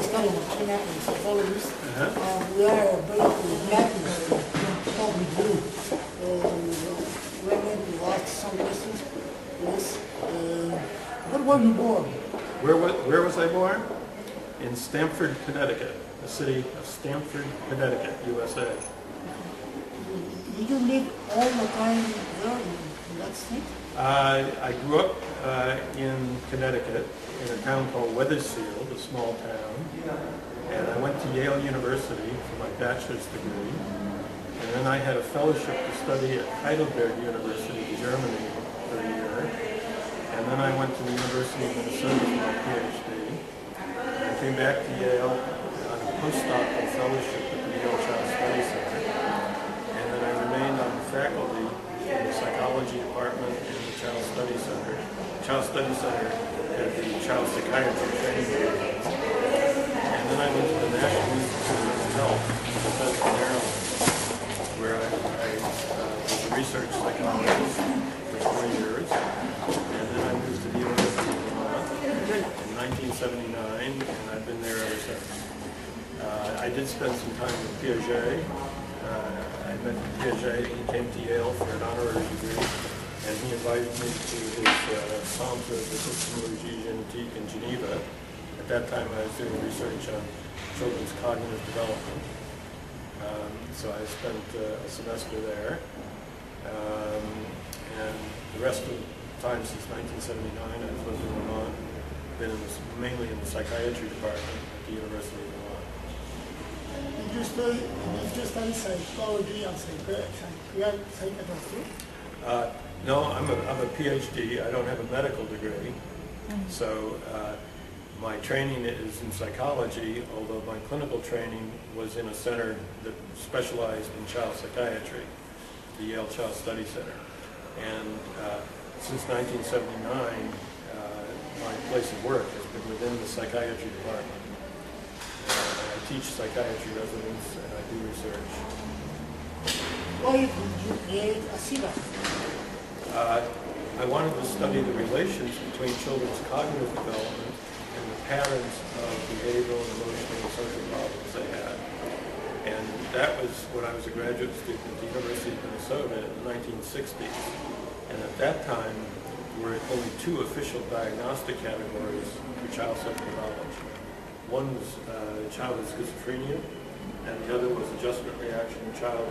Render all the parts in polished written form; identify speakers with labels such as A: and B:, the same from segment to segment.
A: study in China and psychologists. We are basically mapping what we do. We're going to ask some questions. Yes. Where were you born?
B: Where was I born? In Stamford, Connecticut, the city of Stamford, Connecticut, USA.
A: Did you live all the time there in that state?
B: I grew up in Connecticut in a town called Wethersfield, a small town, and I went to Yale University for my bachelor's degree, and then I had a fellowship to study at Heidelberg University in Germany for a year, and then I went to the University of Minnesota for my PhD. I came back to Yale on a postdoctoral fellowship at the Yale Child Study Center, and then I remained on the faculty in the psychology department in the Child Study Center. Child Study Center had the Child Psychiatry Training Program. And then I went to the National Institute of Health in Bethesda, Maryland, where I was a research psychologist for 4 years. And then I moved to the University of Vermont in 1979, and I've been there ever since. I did spend some time with Piaget. I met Piaget. He came to Yale for an honorary degree, and he invited me to his Centre de Systémologie Génétique in Geneva. At that time, I was doing research on children's cognitive development. So I spent a semester there, and the rest of the time since 1979, I've lived in Vermont. Been mainly in the psychiatry department at the University of Vermont.
A: Did you study psychology and psychiatry?
B: No, I'm a PhD. I don't have a medical degree. So my training is in psychology, although my clinical training was in a center that specialized in child psychiatry, the Yale Child Study Center. And since 1979, my place of work has been within the psychiatry department. I teach psychiatry residents and I do research.
A: Why did you create ASEBA?
B: I wanted to study the relations between children's cognitive development and the patterns of behavioral and emotional and social problems they had. And that was when I was a graduate student at the University of Minnesota in the 1960s. And at that time, there were only 2 official diagnostic categories for child psychopathology. One was childhood schizophrenia, and the other was adjustment reaction in childhood.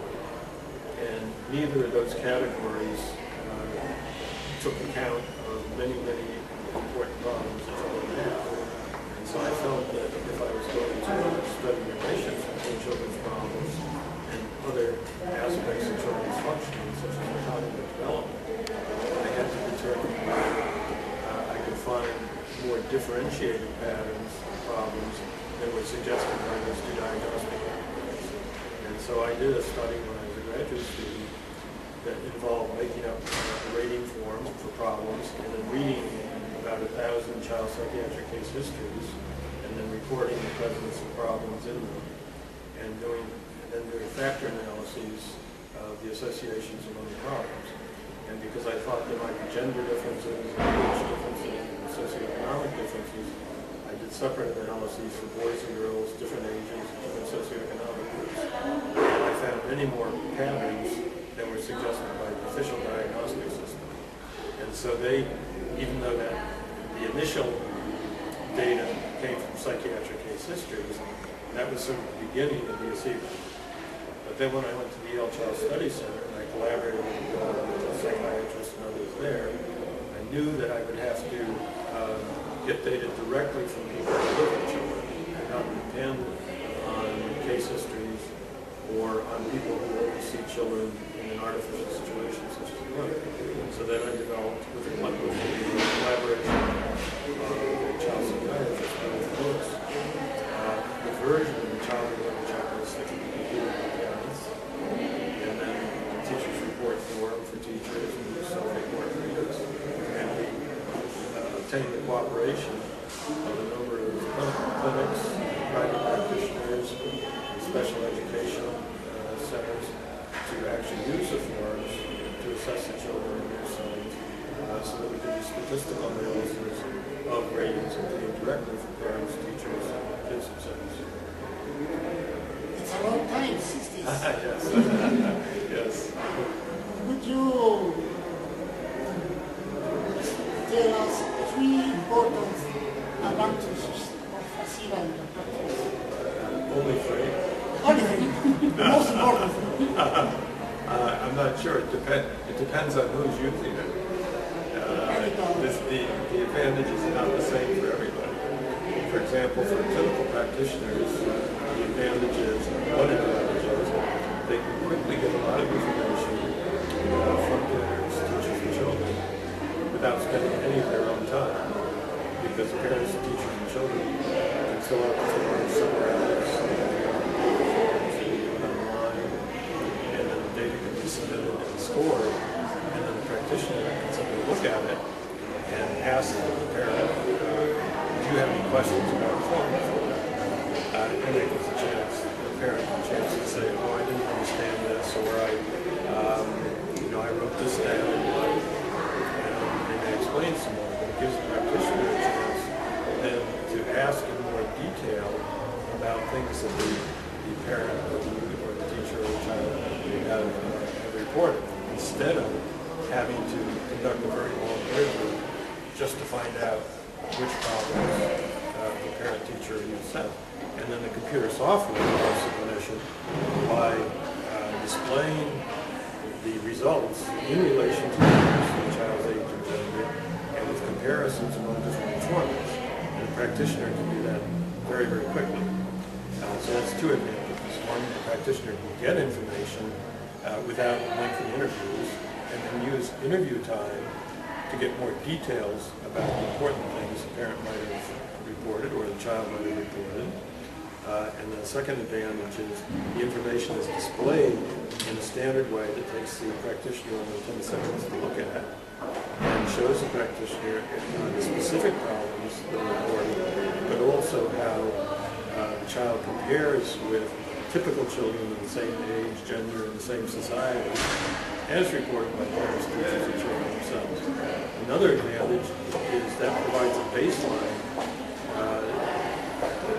B: And neither of those categories took account of many, many important problems that children have. And so I felt that if I was going to study relations between children's problems and other aspects of children's functioning, such as their cognitive development, I had to determine whether I could find more differentiated patterns of problems that were suggested by those 2 diagnostic categories. And so I did a study when I was a graduate student that involved making up a rating form for problems and then reading about 1,000 child psychiatric case histories and then reporting the presence of problems in them and then doing factor analyses of the associations among the problems. And because I thought there might be gender differences, age differences, and socioeconomic differences, I did separate analyses for boys and girls, different ages, different socioeconomic groups. And I found many more patterns that were suggested by the official diagnostic system. And so they, even though that the initial data came from psychiatric case histories, that was sort of the beginning of the ASEBA. But then when I went to the Yale Child Study Center and I collaborated with psychiatrists and others there, I knew that I would have to get data directly from people who live with children and not depend on case histories or on people who only see children in an artificial situation such as work. So then I developed with the collaboration of a child psychiatrist, the version of the child development checklist that can be completed by parents, and then the teacher's report form for teachers and the self-report readers. And we obtained the cooperation of a number of clinics, private practitioners, special education centers to actually use the forms to assess the children and their signs so that we could do statistical analysis of ratings obtained directly from parents, teachers, gives it sense.
A: It's a long time, 60s.
B: Yes. Yes.
A: Would you tell us three important advantages of ASEBA in the practice?
B: Only three.
A: Only three. The most important thing.
B: I'm not sure. It depends on who's using it. The advantage is not the same for everybody. For example, for clinical practitioners, the advantage is, one advantage is, they can quickly get a lot of information from parents, teachers, and children without spending any of their own time. Because parents, teachers, and children can fill out the forms somewhere else, online, and then the data can be submitted and stored, and then the practitioner can simply look at it and ask the parent, do you have any questions about the form? And they get the chance, the parent a chance to say, oh, I didn't understand this, or I wrote this down, and they explain some more. But it gives the practitioner a chance then to ask in more detail about things that the parent or the teacher or the child have reported, instead of having to conduct a very long interview just to find out which problems the parent-teacher used have. And then the computer software helps the clinician by displaying the results in relation to the child's age and gender, and with comparisons among different performers. And the practitioner can do that very, very quickly. So that's two advantages. One, the practitioner can get information without lengthy interviews, and then use interview time to get more details about the important things the parent might have reported or the child might have reported. And the second advantage is the information is displayed in a standard way that takes the practitioner only 10 seconds to look at and shows the practitioner the specific problems that are reported, but also how the child compares with typical children of the same age, gender, and the same society, as reported by parents, teachers, and children themselves. Another advantage is that provides a baseline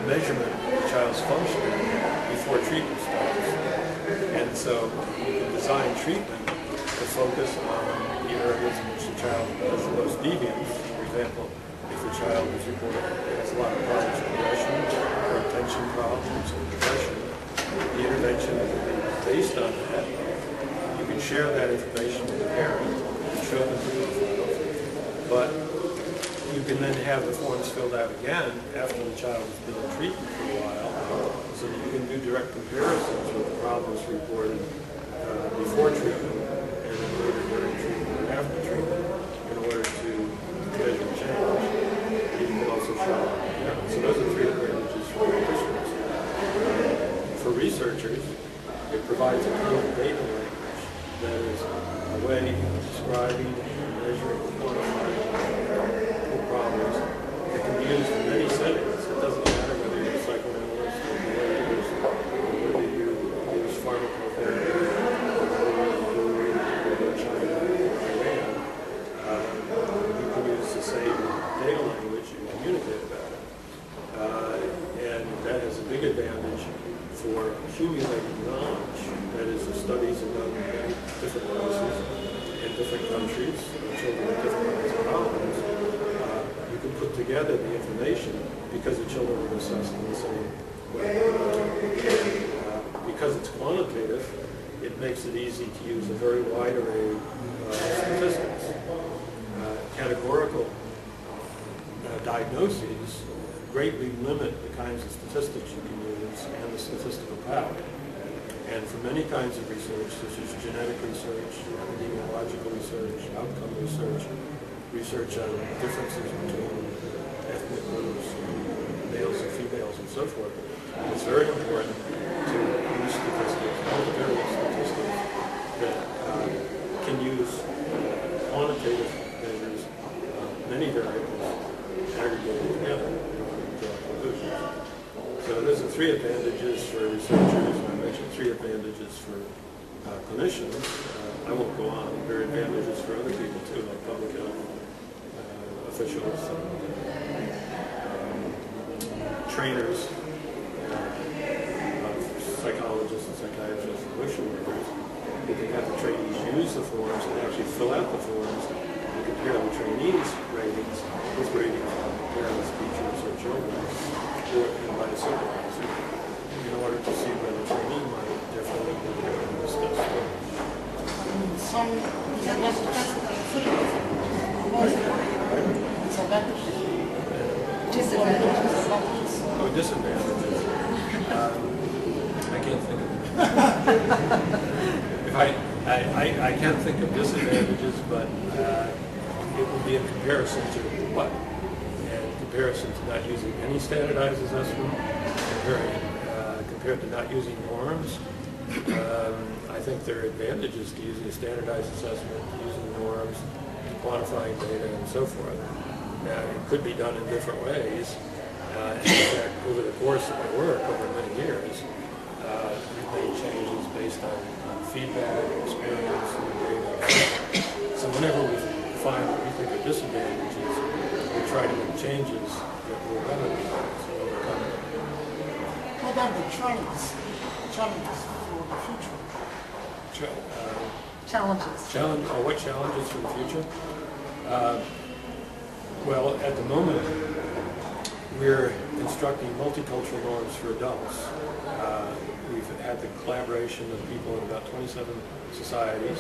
B: measurement of the child's functioning before treatment starts. And so you can design treatment to focus on the areas in which the child has the most deviance. For example, if the child is reported has a lot of problems with aggression or attention problems or depression, the intervention will be based on that. You can share that information with the parent and show them the results. But you can then have the forms filled out again after the child has been in treatment for a while, so that you can do direct comparisons with the problems reported before treatment and then later during treatment or after treatment in order to measure change. You can also show so those are three advantages for practitioners. For researchers, it provides a common data language that is a way of describing and measuring and quantifying problems that can be used in many settings. It doesn't matter whether you're a psychoanalyst or whether you use pharmacotherapy or whether you use China or Iran. You can use the same data language and communicate about it. And that has a big advantage for accumulating knowledge. That is, the studies are done in many different places, in different countries, children with different kinds of problems. You can put together the information because the children are assessed in the same way. Because it's quantitative, it makes it easy to use a very wide array of statistics. Categorical diagnoses greatly limit the kinds of statistics you can use and the statistical power. And for many kinds of research, such as genetic research, epidemiological research, outcome research, research on differences between ethnic groups, males and females, and so forth, it's very important to use statistics, multivariate statistics, that can use quantitative measures, many variables, aggregated together in order to draw conclusions. So those are three advantages for researchers, and I mentioned three advantages for clinicians. I won't go on. There are advantages for other people too, like public health officials, and trainers, psychiatrists, and social workers. We can have the trainees use the forms and actually fill out the forms and compare the trainees' ratings with ratings from parents, teachers, or children, or by a supervisor, in order to see whether the trainee might differently than what we discussed.
A: Some disadvantages are fully different. Disadvantages. Disadvantages.
B: Oh, disadvantages. I can't think of it. I can't think of disadvantages, but it would be in comparison to what? And comparison to not using any standardized assessment, compared to not using norms. I think there are advantages to using a standardized assessment, using norms, quantifying data, and so forth. Now, it could be done in different ways. In fact, over the course of my work, over many years, we've made changes based on feedback, experience, and data. So whenever we find what we think are disadvantages, we try to make changes that will remedy those and overcome them.
A: What are the challenges for the future?
B: What challenges for the future? Well, at the moment, we're constructing multicultural norms for adults. We've had the collaboration of people in about 27 societies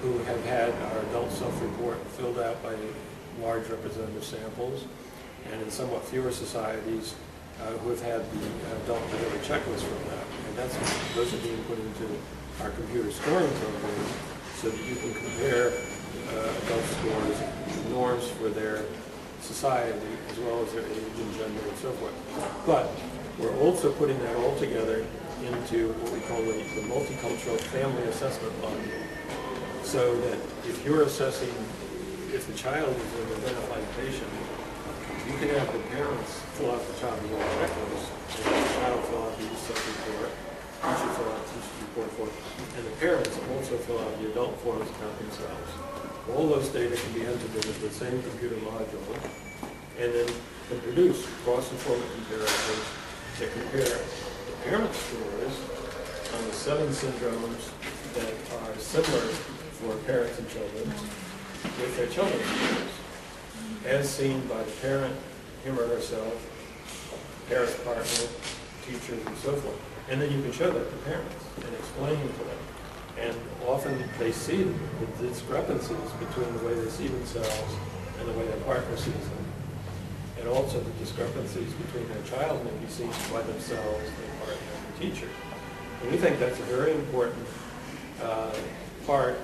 B: who have had our adult self-report filled out by large representative samples, and in somewhat fewer societies who have had the adult delivery checklist from that. And those are being put into our computer scoring program so that you can compare adult scores, norms for their society, as well as their age and gender and so forth. But we're also putting that all together into what we call the multicultural family assessment module. So that if you're assessing if the child is an identified patient, you can have the parents fill out the child's checklist, and the child fill out the self-report, teacher fill out the teacher's report form, and the parents also fill out the adult forms about themselves. All those data can be entered into the same computer module, and then can produce cross-informant comparisons that compare the parent scores on the 7 syndromes that are similar for parents and children with their children's scores, as seen by the parent, him or herself, parent's partner, teachers, and so forth. And then you can show that to parents and explain to them. And often they see the discrepancies between the way they see themselves and the way their partner sees them. And also the discrepancies between their child may be seen by themselves, their partner, and the teacher. And we think that's a very important part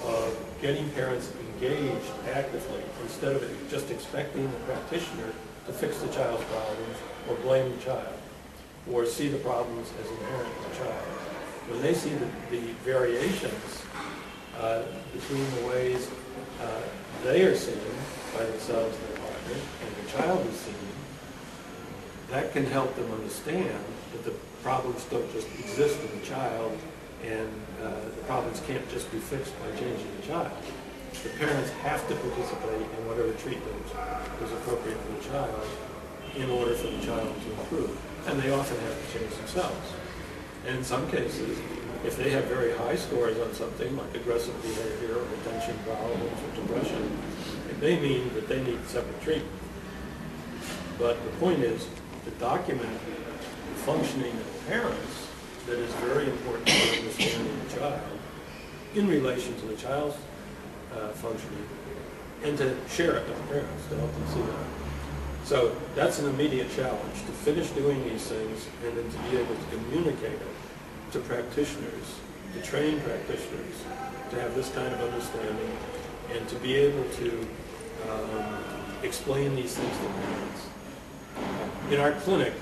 B: of getting parents engaged actively instead of just expecting the practitioner to fix the child's problems or blame the child or see the problems as inherent in the child. When they see the variations between the ways they are seen by themselves and their partner and the child is seen, that can help them understand that the problems don't just exist in the child and the problems can't just be fixed by changing the child. The parents have to participate in whatever treatment is appropriate for the child in order for the child to improve. And they often have to change themselves. And in some cases, if they have very high scores on something like aggressive behavior or attention problems or depression, it may mean that they need separate treatment. But the point is to document the functioning of the parents that is very important for understanding the child in relation to the child's functioning, and to share it with the parents to help them see that. So that's an immediate challenge, to finish doing these things and then to be able to communicate it to practitioners, to train practitioners, to have this kind of understanding, and to be able to explain these things to parents. In our clinic,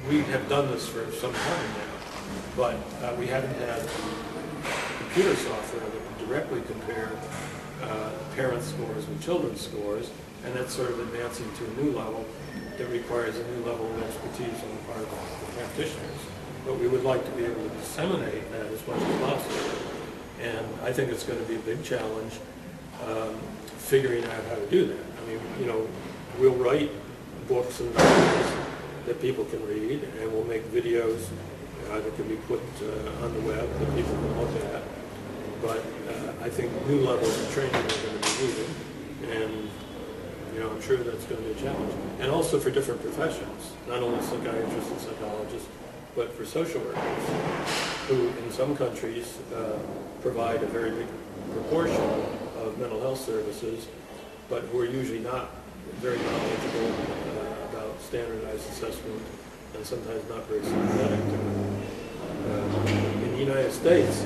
B: we have done this for some time now, but we haven't had computer software that can directly compare parents' scores with children's scores, and that's sort of advancing to a new level that requires a new level of expertise on the part of the practitioners. But we would like to be able to disseminate that as much as possible. And I think it's going to be a big challenge figuring out how to do that. I mean, you know, we'll write books and novels that people can read, and we'll make videos that can be put on the web that people can look at. But I think new levels of training are going to be needed, and I'm sure that's going to be a challenge. And also for different professions, not only psychiatrists and psychologists, but for social workers, who in some countries provide a very big proportion of mental health services, but who are usually not very knowledgeable about standardized assessment, and sometimes not very sympathetic to it. In the United States,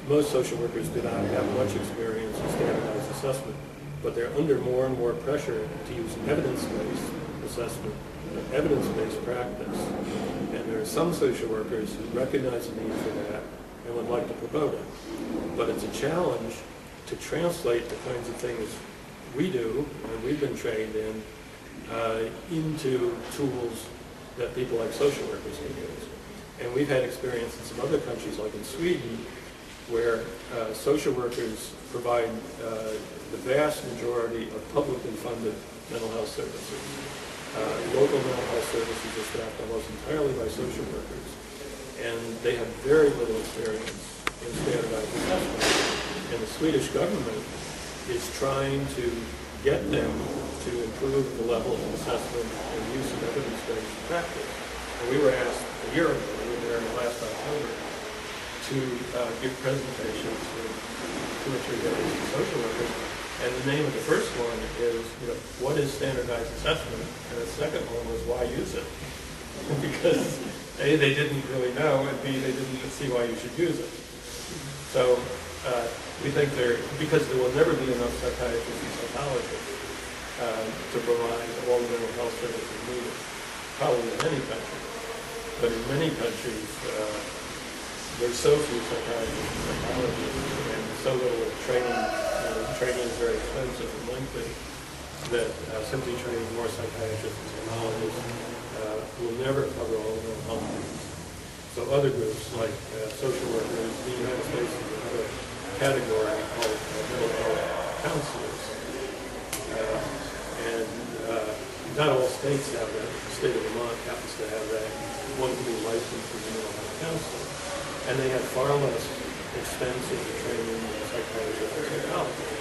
B: most social workers do not have much experience in standardized assessment, but they're under more and more pressure to use evidence-based assessment, evidence-based practice. And there are some social workers who recognize the need for that and would like to promote it. But it's a challenge to translate the kinds of things we do, and we've been trained in, into tools that people like social workers can use. And we've had experience in some other countries, like in Sweden, where social workers provide the vast majority of publicly funded mental health services. Local mental health services are staffed almost entirely by social workers, and they have very little experience in standardized assessment. And the Swedish government is trying to get them to improve the level of assessment and use of evidence-based practice. And we were asked a year ago, we were there last October, to give presentations with 2 or 3 days to social workers. And the name of the first one is, what is standardized assessment? And the second one was, why use it? Because A, they didn't really know, and B, they didn't see why you should use it. So we think because there will never be enough psychiatrists and psychologists to provide all the mental health services needed, probably in any country. But in many countries, there's so few psychiatrists and psychologists, and so little training. Training is very expensive and lengthy, that simply training more psychiatrists and psychologists will never cover all the mental health needs. So other groups like social workers, the United States is another category called mental health counselors. And not all states have that. The state of Vermont happens to have that. One can be licensed as a mental health counselor. And they have far less expensive training than psychiatrists and psychologists.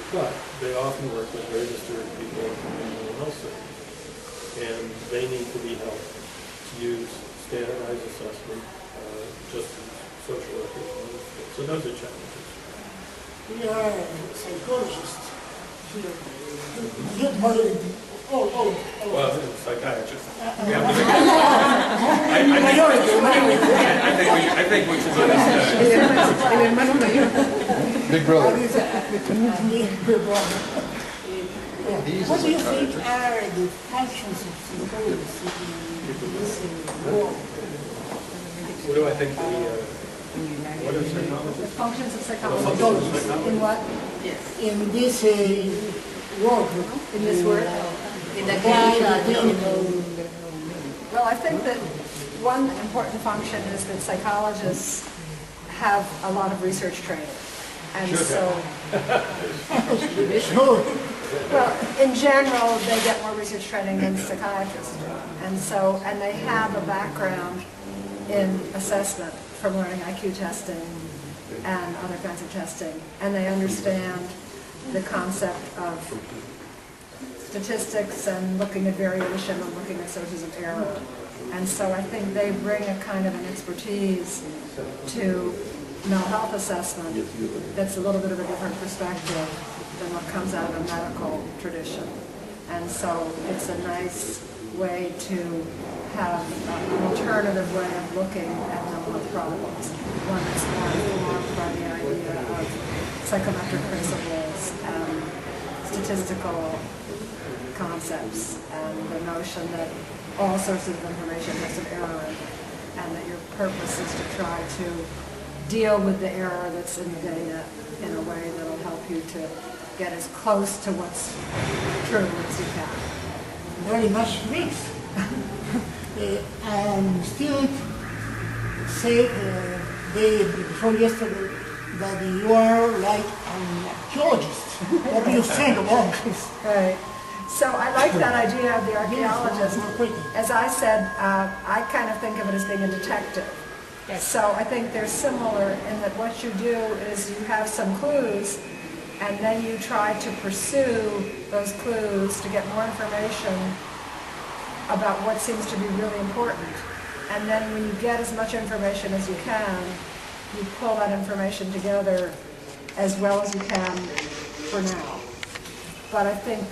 B: But they often work with very disturbed people in mental health services. And they need to be helped to use standardized assessment, just as social workers and other things. So those are challenges.
A: We are psychologists here.
B: Well, psychiatrists. I think we should understand.
C: Big brother.
A: What do you think are the functions of psychologists in this world?
B: What do I think what are psychologists?
D: The functions of psychologists. In what?
A: Yes. In this world.
D: In this work? In the Well, I think that one important function is that psychologists have a lot of research training. And well, in general, they get more research training than psychiatrists do. And they have a background in assessment from learning IQ testing and other kinds of testing. And they understand the concept of statistics and looking at variation and looking at sources of error. And so I think they bring a kind of an expertise to mental health assessment that's a little bit of a different perspective than what comes out of a medical tradition. And so it's a nice way to have an alternative way of looking at mental health problems, one that's more informed by the idea of psychometric principles and statistical concepts and the notion that all sources of information have some error in it, and that your purpose is to try to deal with the error that's in the data in a way that will help you to get as close to what's true as you can.
A: Very much mixed. And still say before yesterday that you are like an archaeologist. What do you think about this?
D: Right. So I like that idea of the archaeologist. As I said, I kind of think of it as being a detective. So I think they're similar in that what you do is you have some clues, and then you try to pursue those clues to get more information about what seems to be really important. And then when you get as much information as you can, you pull that information together as well as you can for now. But I think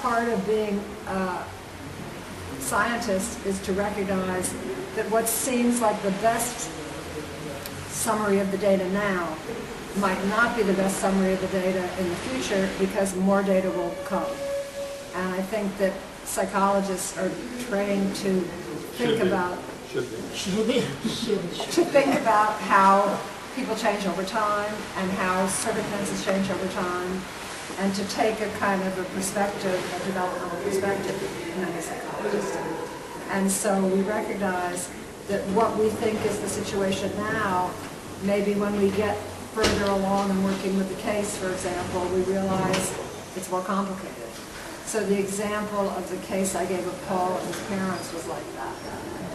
D: part of being a scientist is to recognize that what seems like the best summary of the data now might not be the best summary of the data in the future because more data will come. And I think that psychologists are trained to think about how people change over time and how circumstances change over time, and to take a kind of a perspective, a developmental perspective in any psychologist. And so we recognize that what we think is the situation now, maybe when we get further along in working with the case, for example, we realize it's more complicated. So the example of the case I gave of Paul and his parents was like that.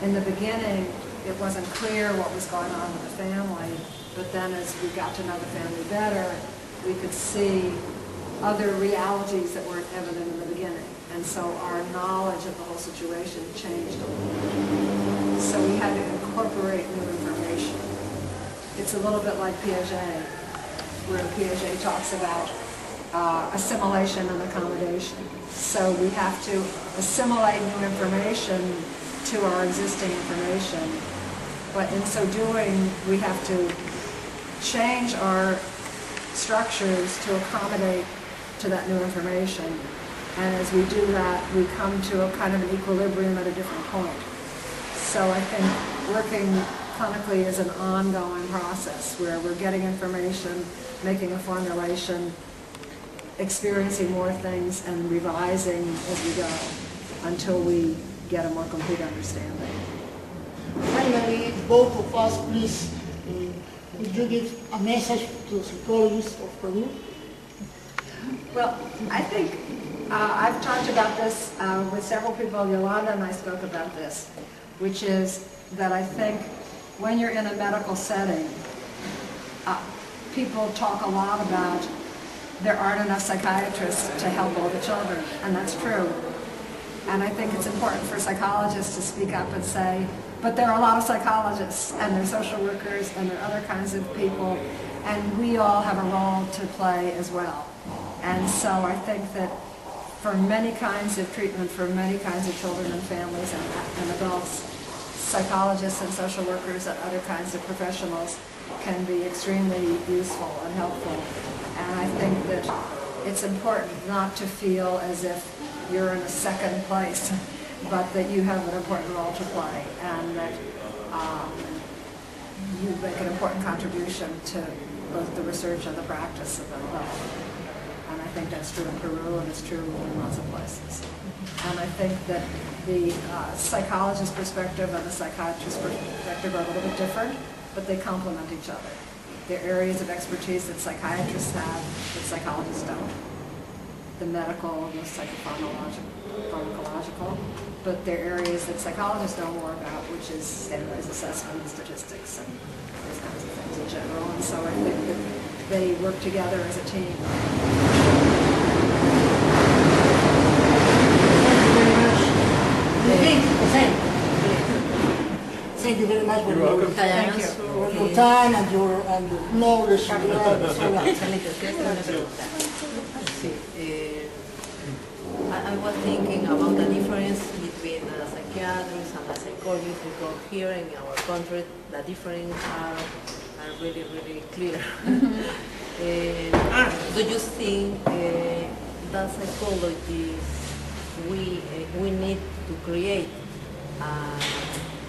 D: In the beginning, it wasn't clear what was going on with the family, but then as we got to know the family better, we could see other realities that weren't evident in the beginning. And so our knowledge of the whole situation changed a little bit. So we had to incorporate new information. It's a little bit like Piaget, where Piaget talks about assimilation and accommodation. So we have to assimilate new information to our existing information, but in so doing, we have to change our structures to accommodate to that new information. And as we do that, we come to a kind of an equilibrium at a different point. So I think working clinically is an ongoing process where we're getting information, making a formulation, experiencing more things, and revising as we go until we get a more complete understanding.
A: Finally, both of us, please, would you give a message to psychologists of Peru?
D: Well, I think I've talked about this with several people. Yolanda and I spoke about this, which is that I think when you're in a medical setting, people talk a lot about there aren't enough psychiatrists to help all the children, and that's true. And I think it's important for psychologists to speak up and say, but there are a lot of psychologists, and there are social workers, and there are other kinds of people, and we all have a role to play as well. And so I think that for many kinds of treatment, for many kinds of children and families and adults, psychologists and social workers and other kinds of professionals can be extremely useful and helpful. And I think that it's important not to feel as if you're in a second place, but that you have an important role to play, and that you make an important contribution to both the research and the practice of mental health. And I think that's true in Peru, and it's true in lots of places. And I think that the psychologist perspective and the psychiatrist perspective are a little bit different, but they complement each other. There are areas of expertise that psychiatrists have that psychologists don't. The medical, the psychopharmacological, but there are areas that psychologists know more about, which is standardized assessment and statistics and those kinds of things in general. And so I think that they work together as a team.
A: Thank you very much for
B: You're welcome.
D: Thank you.
A: your time and your knowledge.
C: I was thinking about the difference between a psychiatrist and a psychologist, because here in our country the difference are really, really clear. Do you think that psychologists we need to create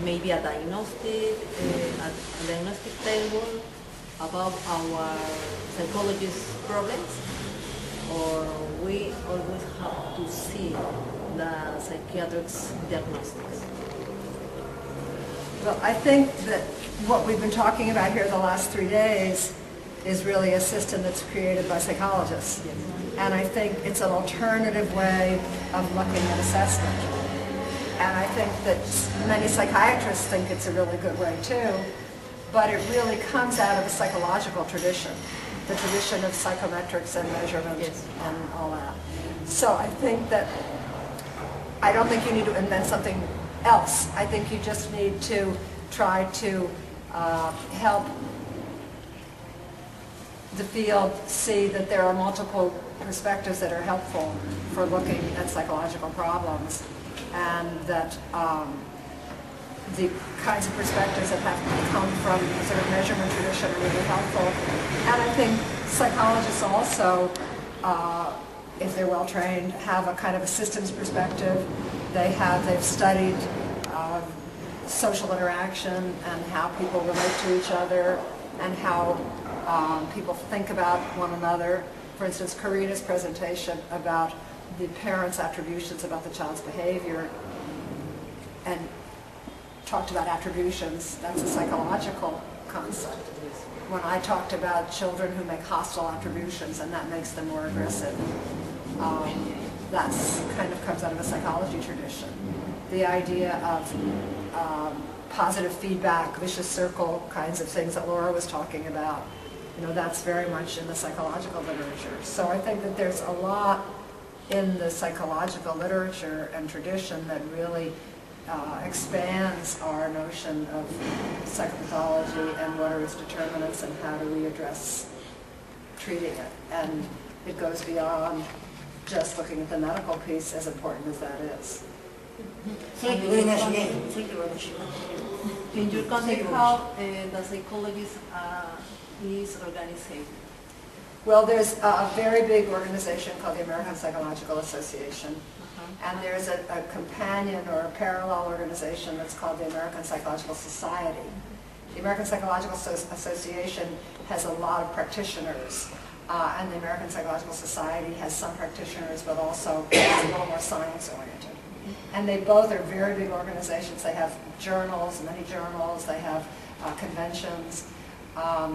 C: maybe a diagnostic table about our psychologist's problems, or we always have to see the psychiatric's diagnostics?
D: Well, I think that what we've been talking about here the last 3 days is really a system that's created by psychologists. And I think it's an alternative way of looking at assessment. And I think that many psychiatrists think it's a really good way too, but it really comes out of a psychological tradition, the tradition of psychometrics and measurement and all that. So I think that, I don't think you need to invent something else. I think you just need to try to help the field see that there are multiple perspectives that are helpful for looking at psychological problems, and that the kinds of perspectives that have come from the sort of measurement tradition are really helpful. And I think psychologists also, if they're well trained, have a kind of a systems perspective. They've studied social interaction and how people relate to each other and how people think about one another. For instance, Karina's presentation about the parents' attributions about the child's behavior, and talked about attributions, that's a psychological concept. When I talked about children who make hostile attributions and that makes them more aggressive, that's kind of comes out of a psychology tradition. The idea of positive feedback, vicious circle kinds of things that Laura was talking about, that's very much in the psychological literature. So I think that there's a lot in the psychological literature and tradition that really expands our notion of psychopathology and what are its determinants and how do we address treating it. And it goes beyond just looking at the medical piece, as important as that is.
A: Thank you very much again. Thank you very much.
C: In your country, how the psychologist is organized?
D: Well, there's a very big organization called the American Psychological Association. And there's a companion or a parallel organization that's called the American Psychological Society. The American Psychological Association has a lot of practitioners, and the American Psychological Society has some practitioners, but also is a little more science-oriented. And they both are very big organizations. They have journals, many journals. They have conventions.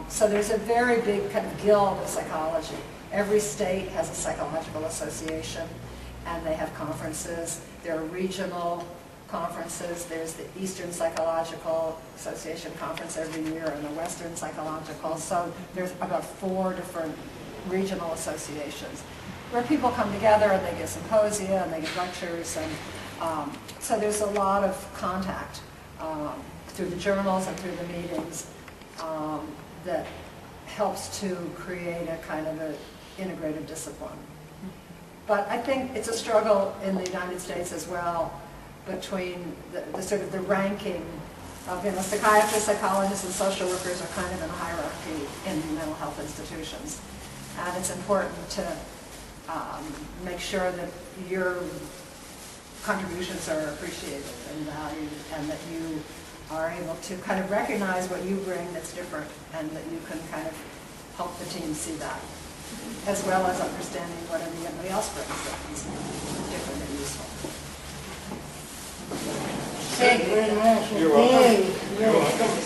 D: So there's a very big kind of guild of psychology. Every state has a psychological association, and they have conferences. There are regional conferences. There's the Eastern Psychological Association conference every year and the Western Psychological. So there's about 4 different regional associations where people come together and they give symposia and they give lectures. And so there's a lot of contact through the journals and through the meetings that helps to create a kind of an integrated discipline. But I think it's a struggle in the United States as well between the sort of the ranking of, psychiatrists, psychologists, and social workers are kind of in a hierarchy in mental health institutions. And it's important to make sure that your contributions are appreciated and valued, and that you are able to kind of recognize what you bring that's different, and that you can kind of help the team see that, as well as understanding what everybody else brings that is different and useful.
A: Thank you very much.
B: You're welcome.
A: You're welcome.